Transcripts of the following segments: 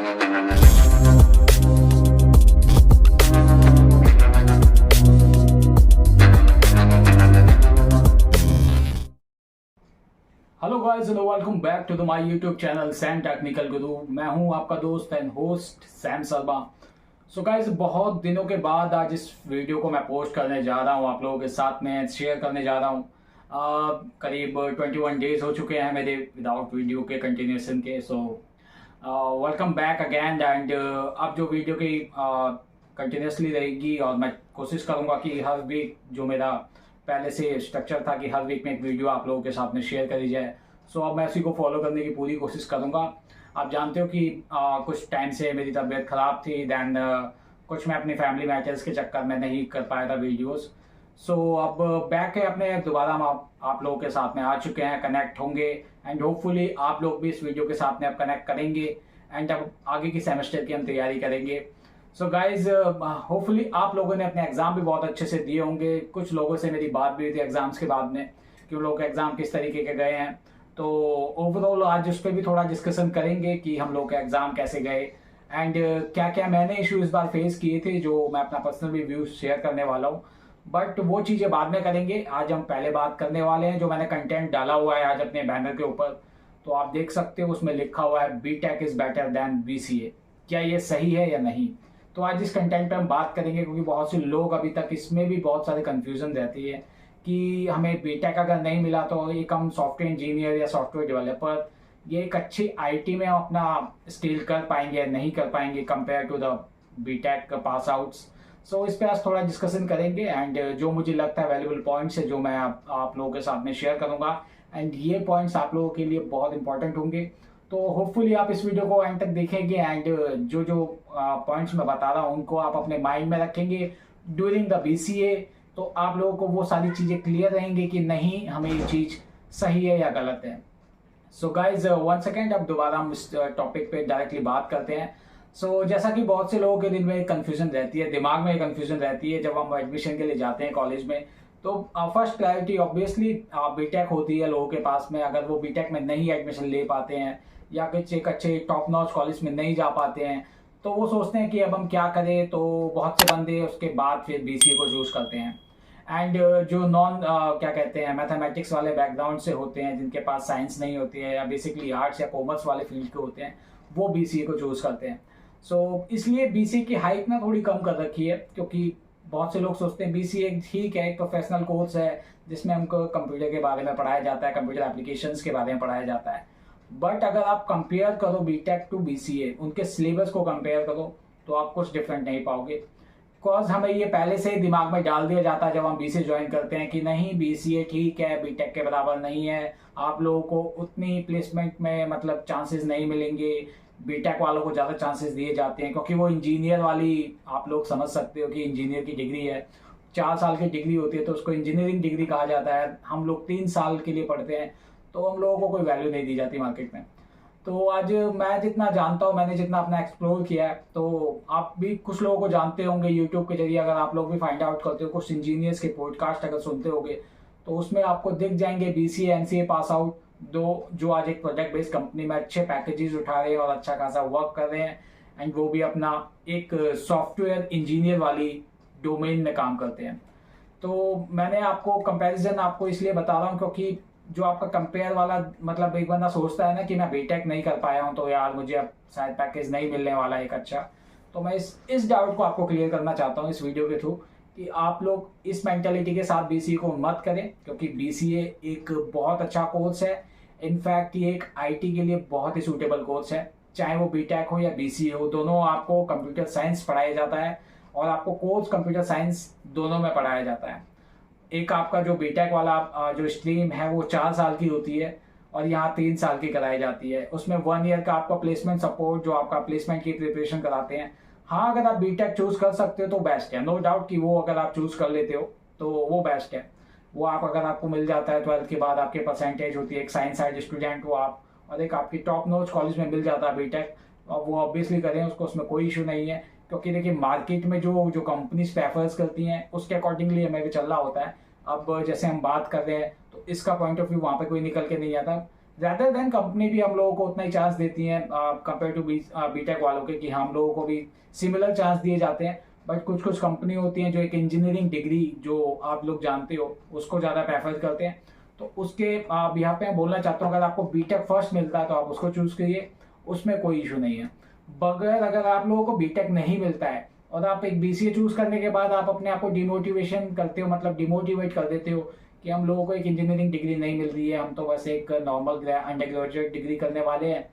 Hello guys, hello, welcome back to the my YouTube channel Sam technical guru. मैं हूं आपका दोस्त and host Sam Sharma. So guys, बहुत दिनों के बाद आज इस वीडियो को मैं पोस्ट करने जा रहा हूं, आप लोगों के साथ में शेयर करने जा रहा हूं। करीब 21 डेज हो चुके हैं मेरे विदाउट वीडियो के कंटिन्यूएशन के। So welcome back again. And अब जो वीडियो की कंटिन्यूसली रहेगी और मैं कोशिश करूंगा कि हर वीक जो मेरा पहले से स्ट्रक्चर था कि हर वीक में एक वीडियो आप लोगों के साथ में शेयर करी जाए। सो अब मैं इसी को फॉलो करने की पूरी कोशिश करूंगा। आप जानते हो कि कुछ टाइम से मेरी तबीयत खराब थी, देन कुछ मैं अपनी फैमिली मैटर्स के चक्कर में नहीं कर पाया था वीडियोस। सो अब बैक है अपने, दोबारा हम आप लोगों के साथ में आ चुके हैं, कनेक्ट होंगे एंड होपफुली आप लोग भी इस वीडियो के साथ में अब कनेक्ट करेंगे एंड अब आगे की सेमेस्टर की हम तैयारी करेंगे। सो गाइज, होपफुली आप लोगों ने अपने एग्जाम भी बहुत अच्छे से दिए होंगे। कुछ लोगों से मेरी बात भी हुई थी एग्जाम्स के बाद में कि उन लोगों के एग्जाम किस तरीके के गए हैं। तो ओवरऑल आज उस पर भी थोड़ा डिस्कशन करेंगे कि हम लोग के एग्जाम कैसे गए एंड क्या क्या मैंने इशू इस बार फेस किए थे, जो मैं अपना पर्सनल रिव्यू शेयर करने वाला हूँ। बट वो चीज़ें बाद में करेंगे। आज हम पहले बात करने वाले हैं जो मैंने कंटेंट डाला हुआ है आज अपने बैनर के ऊपर। तो आप देख सकते हो उसमें लिखा हुआ है BTech is better than BCA. क्या ये सही है या नहीं? तो आज इस कंटेंट पे हम बात करेंगे, क्योंकि बहुत से लोग अभी तक इसमें भी बहुत सारे कंफ्यूजन रहती है कि हमें बीटेक अगर नहीं मिला तो एक हम सॉफ्टवेयर इंजीनियर या सॉफ्टवेयर डेवलपर ये एक अच्छी आईटी में अपना स्किल कर पाएंगे या नहीं कर पाएंगे compare to the BTech pass outs. So इस पे आज थोड़ा डिस्कशन करेंगे एंड जो मुझे लगता है वैल्यूबल पॉइंट्स है जो मैं आप लोगों के साथ में शेयर करूंगा एंड ये पॉइंट्स आप लोगों के लिए बहुत इंपॉर्टेंट होंगे। तो होपफुली आप इस वीडियो को एंड तक देखेंगे एंड जो जो पॉइंट्स मैं बता रहा हूँ उनको आप अपने माइंड में रखेंगे ड्यूरिंग द बीसीए। तो आप लोगों को वो सारी चीज़ें क्लियर रहेंगी कि नहीं हमें ये चीज़ सही है या गलत है। सो गाइज, 1 सेकेंड, अब दोबारा हम इस टॉपिक पे डायरेक्टली बात करते हैं। सो जैसा कि बहुत से लोगों के दिल में कन्फ्यूजन रहती है, दिमाग में कन्फ्यूजन रहती है जब हम एडमिशन के लिए जाते हैं कॉलेज में। तो फर्स्ट प्रायोरिटी ऑब्वियसली बीटेक होती है लोगों के पास में। अगर वो बीटेक में नहीं एडमिशन ले पाते हैं या कुछ एक अच्छे टॉप नॉच कॉलेज में नहीं जा पाते हैं तो वो सोचते हैं कि अब हम क्या करें। तो बहुत से बंदे उसके बाद फिर बीसीए को चूज करते हैं एंड जो नॉन क्या कहते हैं मैथमेटिक्स वाले बैकग्राउंड से होते हैं, जिनके पास साइंस नहीं होती है या बेसिकली आर्ट्स या कॉमर्स वाले फील्ड के होते हैं, वो बीसीए को चूज करते हैं। सो इसलिए बीसीए की हाइप ना थोड़ी कम कर रखी है, क्योंकि बहुत से लोग सोचते हैं बीसीए ठीक है, एक प्रोफेशनल कोर्स है जिसमें हमको कंप्यूटर के बारे में पढ़ाया जाता है, कंप्यूटर एप्लीकेशंस के बारे में पढ़ाया जाता है। बट अगर आप कंपेयर करो बीटेक टू बीसीए, उनके सिलेबस को कंपेयर करो तो आप कुछ डिफरेंट नहीं पाओगे। बिकॉज हमें ये पहले से ही दिमाग में डाल दिया जाता है जब हम बीसीए ज्वाइन करते हैं कि नहीं बीसीए ठीक है, बीटेक के बराबर नहीं है, आप लोगों को उतनी प्लेसमेंट में मतलब चांसेस नहीं मिलेंगे। बीटेक वालों को ज़्यादा चांसेस दिए जाते हैं क्योंकि वो इंजीनियर वाली, आप लोग समझ सकते हो कि इंजीनियर की डिग्री है, 4 साल की डिग्री होती है तो उसको इंजीनियरिंग डिग्री कहा जाता है। हम लोग 3 साल के लिए पढ़ते हैं तो हम लोगों को कोई वैल्यू नहीं दी जाती मार्केट में। तो आज मैं जितना जानता हूँ, मैंने जितना अपना एक्सप्लोर किया है, तो आप भी कुछ लोगों को जानते होंगे यूट्यूब के जरिए। अगर आप लोग भी फाइंड आउट करते हो, कुछ इंजीनियर्स के पॉडकास्ट अगर सुनते होगे तो उसमें आपको दिख जाएंगे बीसीए एमसीए पास आउट दो जो आज एक प्रोजेक्ट बेस्ड कंपनी में अच्छे पैकेजेस उठा रहे हैं और अच्छा खासा वर्क कर रहे हैं एंड वो भी अपना एक सॉफ्टवेयर इंजीनियर वाली डोमेन में काम करते हैं। तो मैंने आपको कंपैरिजन आपको इसलिए बता रहा हूँ क्योंकि जो आपका कंपेयर वाला मतलब एक बंदा सोचता है ना कि मैं बीटेक नहीं कर पाया हूँ तो यार मुझे अब शायद पैकेज नहीं मिलने वाला एक अच्छा। तो मैं इस डाउट को आपको क्लियर करना चाहता हूँ इस वीडियो के थ्रू कि आप लोग इस मेंटालिटी के साथ बीसीए को मत करें, क्योंकि बीसीए एक बहुत अच्छा कोर्स है। इनफैक्ट ये एक आईटी के लिए बहुत ही सूटेबल कोर्स है, चाहे वो बीटेक हो या बीसीए हो, दोनों आपको कंप्यूटर साइंस पढ़ाया जाता है और आपको कोर्स कंप्यूटर साइंस दोनों में पढ़ाया जाता है। एक आपका जो बीटेक वाला जो स्ट्रीम है वो 4 साल की होती है और यहाँ 3 साल की कराई जाती है। उसमें 1 ईयर का आपका प्लेसमेंट सपोर्ट जो आपका प्लेसमेंट की प्रिपरेशन कराते हैं। हाँ, अगर आप बीटेक चूज कर सकते हो तो बेस्ट है, नो डाउट कि वो अगर आप चूज कर लेते हो तो वो बेस्ट है। वो आप अगर आपको मिल जाता है 12th के बाद, आपके परसेंटेज होती है, एक साइंस साइड स्टूडेंट हो आप और एक आपकी टॉप नॉच कॉलेज में मिल जाता है बीटेक, और वो ऑब्वियसली करें उसको, उसमें कोई इशू नहीं है। क्योंकि देखिए मार्केट में जो कंपनीज प्रेफर्स करती हैं उसके अकॉर्डिंगली हमें भी चलना होता है। अब जैसे हम बात कर रहे हैं तो इसका पॉइंट ऑफ व्यू वहाँ पे कोई निकल के नहीं आता। ज़्यादा देन कंपनी भी हम लोगों को उतना ही चांस देती हैं कंपेयर टू बीटेक वालों के, कि हम लोगों को भी सिमिलर चांस दिए जाते हैं। बट कुछ कुछ कंपनी होती हैं जो एक इंजीनियरिंग डिग्री जो आप लोग जानते हो उसको ज़्यादा प्रेफर करते हैं। तो उसके यहाँ पे मैं बोलना चाहता हूँ, अगर आपको बीटेक फर्स्ट मिलता है तो आप उसको चूज़ करिए, उसमें कोई इशू नहीं है। बगैर अगर आप लोगों को बीटेक नहीं मिलता है और आप एक बीसीए चूज करने के बाद आप अपने आप को डिमोटिवेशन करते हो, मतलब डिमोटिवेट कर देते हो कि हम लोगों को एक इंजीनियरिंग डिग्री नहीं मिल रही है, हम तो बस एक नॉर्मल अंडर ग्रेजुएट डिग्री करने वाले हैं,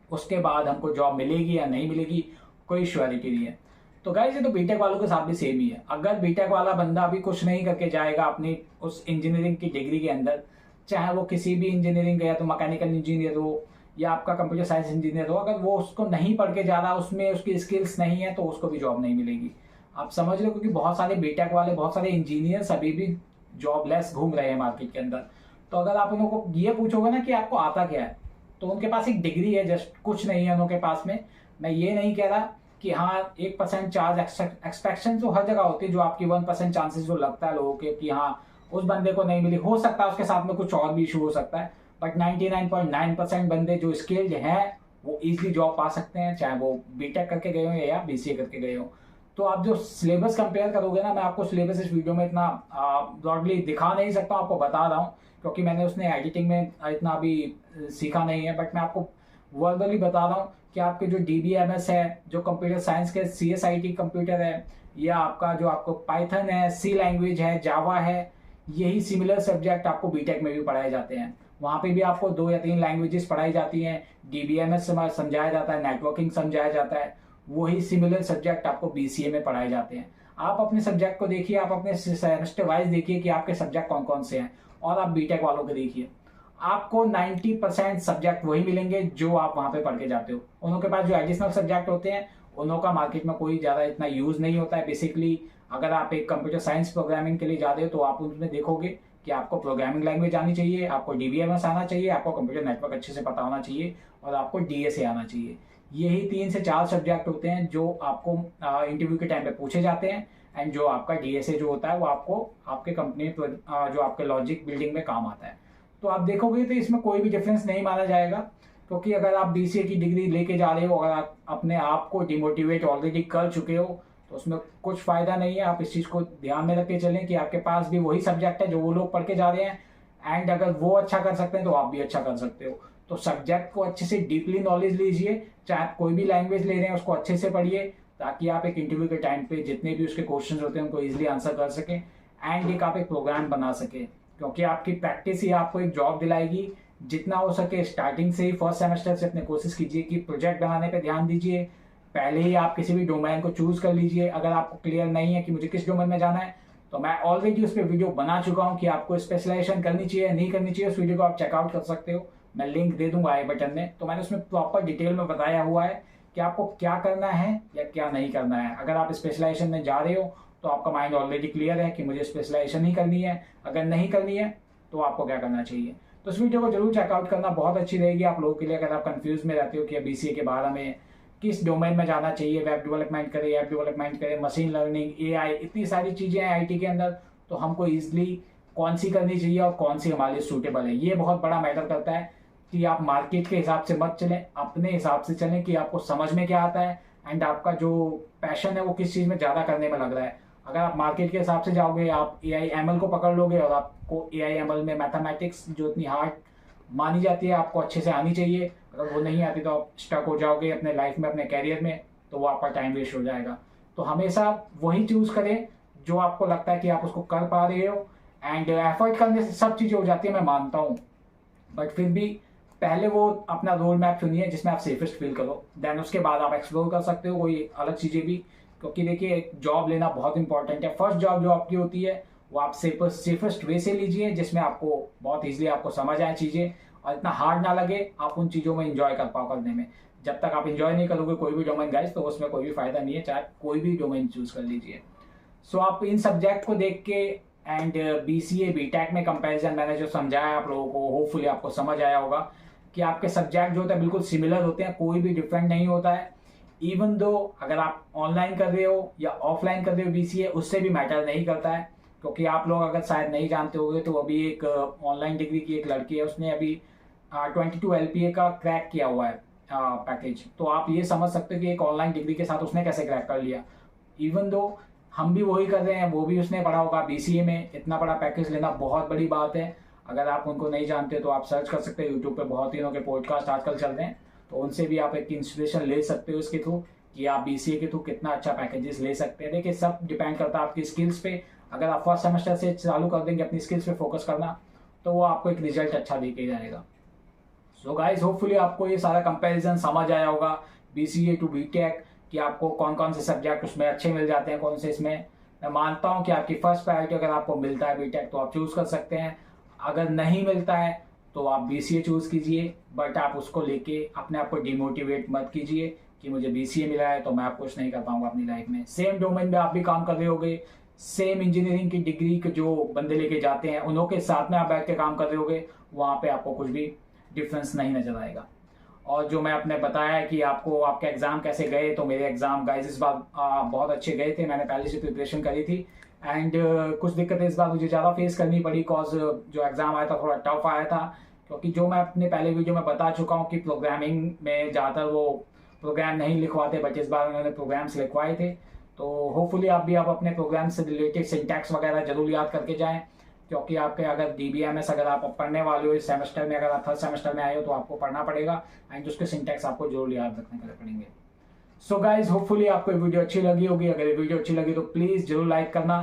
उसके बाद हमको जॉब मिलेगी या नहीं मिलेगी कोई श्योरिटी नहीं है। तो गाइस ये तो बीटेक वालों के साथ भी सेम ही है। अगर बीटेक वाला बंदा अभी कुछ नहीं करके जाएगा अपनी उस इंजीनियरिंग की डिग्री के अंदर, चाहे वो किसी भी इंजीनियरिंग या तो मैकेनिकल इंजीनियर हो या आपका कंप्यूटर साइंस इंजीनियर हो, अगर वो उसको नहीं पढ़ के जा रहा, उसमें उसकी स्किल्स नहीं है, तो उसको भी जॉब नहीं मिलेगी। आप समझ लो, क्योंकि बहुत सारे बीटेक वाले, बहुत सारे इंजीनियर्स अभी भी जॉबलेस घूम रहे हैं मार्केट के अंदर। तो अगर आप उनको ये पूछोगे ना कि आपको आता क्या है, तो उनके पास एक डिग्री है, जस्ट कुछ नहीं है उनके पास में। मैं ये नहीं कह रहा कि हाँ 1% चार्ज एक्सपेक्टेशन तो हर जगह होती है, जो आपकी 1% चांसेस जो लगता है लोगों के कि हाँ उस बंदे को नहीं मिली, हो सकता है उसके साथ में कुछ और भी इशू हो सकता है। बट 99.9% बंदे जो स्किल्ड हैं वो इजीली जॉब पा सकते हैं, चाहे वो बीटेक करके गए हो या बीसीए करके गए हो। तो आप जो सिलेबस कंपेयर करोगे ना, मैं आपको सिलेबस इस वीडियो में इतना ब्रॉडली दिखा नहीं सकता हूँ, आपको बता रहा हूँ क्योंकि मैंने उसने एडिटिंग में इतना अभी सीखा नहीं है। बट मैं आपको वर्बली बता रहा हूँ कि आपके जो DBMS है, जो कंप्यूटर साइंस के CSIT कंप्यूटर है, या आपका जो आपको पाइथन है, सी लैंग्वेज है, जावा है, यही सिमिलर सब्जेक्ट आपको बीटेक में भी पढ़ाए जाते हैं। वहाँ पे भी आपको 2 या 3 लैंग्वेजेस पढ़ाई जाती हैं, DBMS समझाया जाता है, नेटवर्किंग समझाया जाता है। वही सिमिलर सब्जेक्ट आपको BCA में पढ़ाए जाते हैं। आप अपने सब्जेक्ट को देखिए, आप अपने सेमेस्टर वाइज देखिए कि आपके सब्जेक्ट कौन कौन से हैं, और आप बीटेक वालों को देखिए, आपको 90% सब्जेक्ट वही मिलेंगे जो आप वहाँ पे पढ़ के जाते हो। उनके पास जो एडिशनल सब्जेक्ट होते हैं उनका मार्केट में कोई ज़्यादा इतना यूज़ नहीं होता है। बेसिकली अगर आप एक कंप्यूटर साइंस प्रोग्रामिंग के लिए जा रहे हो तो आप उसमें देखोगे कि आपको प्रोग्रामिंग लैंग्वेज आनी चाहिए, आपको DBMS आना चाहिए, आपको कंप्यूटर नेटवर्क अच्छे से पता होना चाहिए, और आपको DSA आना चाहिए। यही 3 से 4 सब्जेक्ट होते हैं जो आपको इंटरव्यू के टाइम पे पूछे जाते हैं, एंड जो आपका DSA जो होता है वो आपको आपके कंपनी जो आपके लॉजिक बिल्डिंग में काम आता है। तो आप देखोगे तो इसमें कोई भी डिफरेंस नहीं माना जाएगा, क्योंकि अगर आप BCA की डिग्री लेके जा रहे हो, अगर आप अपने आप को डिमोटिवेट ऑलरेडी कर चुके हो, तो उसमें कुछ फायदा नहीं है। आप इस चीज़ को ध्यान में रख के चलें कि आपके पास भी वही सब्जेक्ट है जो वो लोग पढ़ के जा रहे हैं, एंड अगर वो अच्छा कर सकते हैं तो आप भी अच्छा कर सकते हो। तो सब्जेक्ट को अच्छे से डीपली नॉलेज लीजिए, चाहे आप कोई भी लैंग्वेज ले रहे हैं उसको अच्छे से पढ़िए, ताकि आप एक इंटरव्यू के टाइम पे जितने भी उसके क्वेश्चन होते हैं उनको ईजिली आंसर कर सकें, एंड एक आप एक प्रोग्राम बना सकें, क्योंकि आपकी प्रैक्टिस ही आपको एक जॉब दिलाएगी। जितना हो सके स्टार्टिंग से ही फर्स्ट सेमेस्टर से अपने कोशिश कीजिए कि प्रोजेक्ट बनाने पे ध्यान दीजिए। पहले ही आप किसी भी डोमेन को चूज कर लीजिए। अगर आपको क्लियर नहीं है कि मुझे किस डोमेन में जाना है, तो मैं ऑलरेडी उस पर वीडियो बना चुका हूँ कि आपको स्पेशलाइजेशन करनी चाहिए नहीं करनी चाहिए। उस वीडियो को आप चेकआउट कर सकते हो, मैं लिंक दे दूंगा आई बटन में। तो मैंने उसमें प्रॉपर डिटेल में बताया हुआ है कि आपको क्या करना है या क्या नहीं करना है। अगर आप स्पेशलाइजेशन में जा रहे हो तो आपका माइंड ऑलरेडी क्लियर है कि मुझे स्पेशलाइजेशन ही करनी है, अगर नहीं करनी है तो आपको क्या करना चाहिए। तो इस वीडियो को जरूर चेकआउट करना, बहुत अच्छी रहेगी आप लोगों के लिए। अगर आप कंफ्यूज में रहते हो कि BCA के बारे में किस डोमेन में जाना चाहिए, वेब डेवलपमेंट करें, ऐप डेवलपमेंट करें, मशीन लर्निंग, AI, इतनी सारी चीज़ें हैं IT के अंदर, तो हमको ईजिली कौन सी करनी चाहिए और कौन सी हमारे लिए सूटेबल है, ये बहुत बड़ा मैटर करता है। कि आप मार्केट के हिसाब से मत चलें, अपने हिसाब से चलें कि आपको समझ में क्या आता है, एंड आपका जो पैशन है वो किस चीज़ में ज़्यादा करने में लग रहा है। अगर आप मार्केट के हिसाब से जाओगे, आप AI ML को पकड़ लोगे, और आपको AI ML में मैथमेटिक्स जो इतनी हार्ड मानी जाती है आपको अच्छे से आनी चाहिए, अगर वो नहीं आती तो आप स्टक हो जाओगे अपने लाइफ में, अपने कैरियर में, तो वो आपका टाइम वेस्ट हो जाएगा। तो हमेशा वही चूज करें जो आपको लगता है कि आप उसको कर पा रहे हो, एंड एफर्ट करने से सब चीज़ें हो जाती है, मैं मानता हूँ। बट फिर भी पहले वो अपना रोड मैप चुनिए जिसमें आप सेफेस्ट फील करो, देन उसके बाद आप एक्सप्लोर कर सकते हो कोई अलग चीज़ें भी। क्योंकि देखिए एक जॉब लेना बहुत इंपॉर्टेंट है। फर्स्ट जॉब जो आपकी होती है वो आप सेफेस्ट वे से लीजिए, जिसमें आपको बहुत ईजिली आपको समझ आए चीज़ें, और इतना हार्ड ना लगे, आप उन चीज़ों में इंजॉय कर पाओ करने में। जब तक आप इंजॉय नहीं करोगे कोई भी डोमेन गाइस, तो उसमें कोई भी फायदा नहीं है, चाहे कोई भी डोमेन चूज कर लीजिए। सो आप इन सब्जेक्ट को देख के, एंड BCA BTech में कंपैरिजन मैंने जो समझाया आप लोगों को, होपफुली आपको समझ आया होगा कि आपके सब्जेक्ट जो होते हैं बिल्कुल सिमिलर होते हैं, कोई भी डिफरेंट नहीं होता है। इवन दो अगर आप ऑनलाइन कर रहे हो या ऑफलाइन कर रहे हो BCA, उससे भी मैटर नहीं करता है। क्योंकि आप लोग अगर शायद नहीं जानते होंगे तो अभी एक ऑनलाइन डिग्री की एक लड़की है, उसने अभी 22 LPA का क्रैक किया हुआ है पैकेज। तो आप ये समझ सकते हो कि एक ऑनलाइन डिग्री के साथ उसने कैसे क्रैक कर लिया। इवन दो हम भी वही कर रहे हैं, वो भी उसने पढ़ा होगा। BCA में इतना बड़ा पैकेज लेना बहुत बड़ी बात है। अगर आप उनको नहीं जानते तो आप सर्च कर सकते हैं, यूट्यूब पे बहुत दिनों के पॉडकास्ट आजकल चल रहे हैं, तो उनसे भी आप एक इंस्पिरेशन ले सकते हो इसके थ्रू कि आप BCA के थ्रू कितना अच्छा पैकेजेस ले सकते हैं। देखिए सब डिपेंड करता है आपकी स्किल्स पे। अगर आप फर्स्ट सेमेस्टर से चालू कर देंगे अपनी स्किल्स पे फोकस करना, तो वो आपको एक रिजल्ट अच्छा दे के जाएगा। सो गाइज होपफुली आपको ये सारा कंपैरिजन समझ आया होगा BCA टू BTech, कि आपको कौन कौन से सब्जेक्ट उसमें अच्छे मिल जाते हैं, कौन से इसमें। मैं मानता हूँ कि आपकी फर्स्ट प्रायोरिटी अगर आपको मिलता है BTech तो आप चूज कर सकते हैं। अगर नहीं मिलता है तो आप BCA चूज कीजिए, बट आप उसको लेके अपने आप को डिमोटिवेट मत कीजिए कि मुझे BCA मिला है तो मैं आप कुछ नहीं कर पाऊंगा अपनी लाइफ में। सेम डोमेन में आप भी काम कर रहे होगे, सेम इंजीनियरिंग की डिग्री जो बंदे लेके जाते हैं उन्हों के साथ में आप बैठ के काम कर रहे होगे, वहाँ पे आपको कुछ भी डिफरेंस नहीं नजर आएगा। और जो मैं आपने बताया है कि आपको आपके एग्जाम कैसे गए, तो मेरे एग्जाम गाइस इस बार बहुत अच्छे गए थे। मैंने पहले से प्रिपरेशन करी थी एंड कुछ दिक्कतें इस बार मुझे ज़्यादा फेस करनी पड़ी, कॉज जो एग्जाम आया था थोड़ा टफ आया था। क्योंकि जो मैं अपने पहले वीडियो में बता चुका हूँ कि प्रोग्रामिंग में ज़्यादातर वो प्रोग्राम नहीं लिखवाते, बट इस बार उन्होंने प्रोग्राम्स लिखवाए थे। तो होपफुली आप भी आप अपने प्रोग्राम से रिलेटेड सिंटैक्स वगैरह जरूर याद करके जाएं, क्योंकि आपके अगर DBMS अगर आप पढ़ने वाले हो इस सेमेस्टर में, अगर आप थर्ड सेमेस्टर में आए हो तो आपको पढ़ना पड़ेगा एंड उसके सिंटैक्स आपको जरूर याद रखने पड़ेंगे। सो गाइज होपफुली आपको वीडियो अच्छी लगी होगी। अगर ये वीडियो अच्छी लगी तो प्लीज जरूर लाइक करना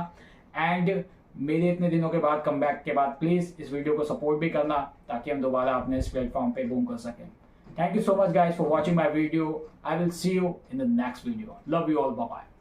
एंड मेरे इतने दिनों के बाद कमबैक के बाद प्लीज इस वीडियो को सपोर्ट भी करना, ताकि हम दोबारा अपने इस प्लेटफॉर्म पे बूम कर सकें। Thank you so much guys for watching my video. I will see you in the next video. Love you all. Bye bye.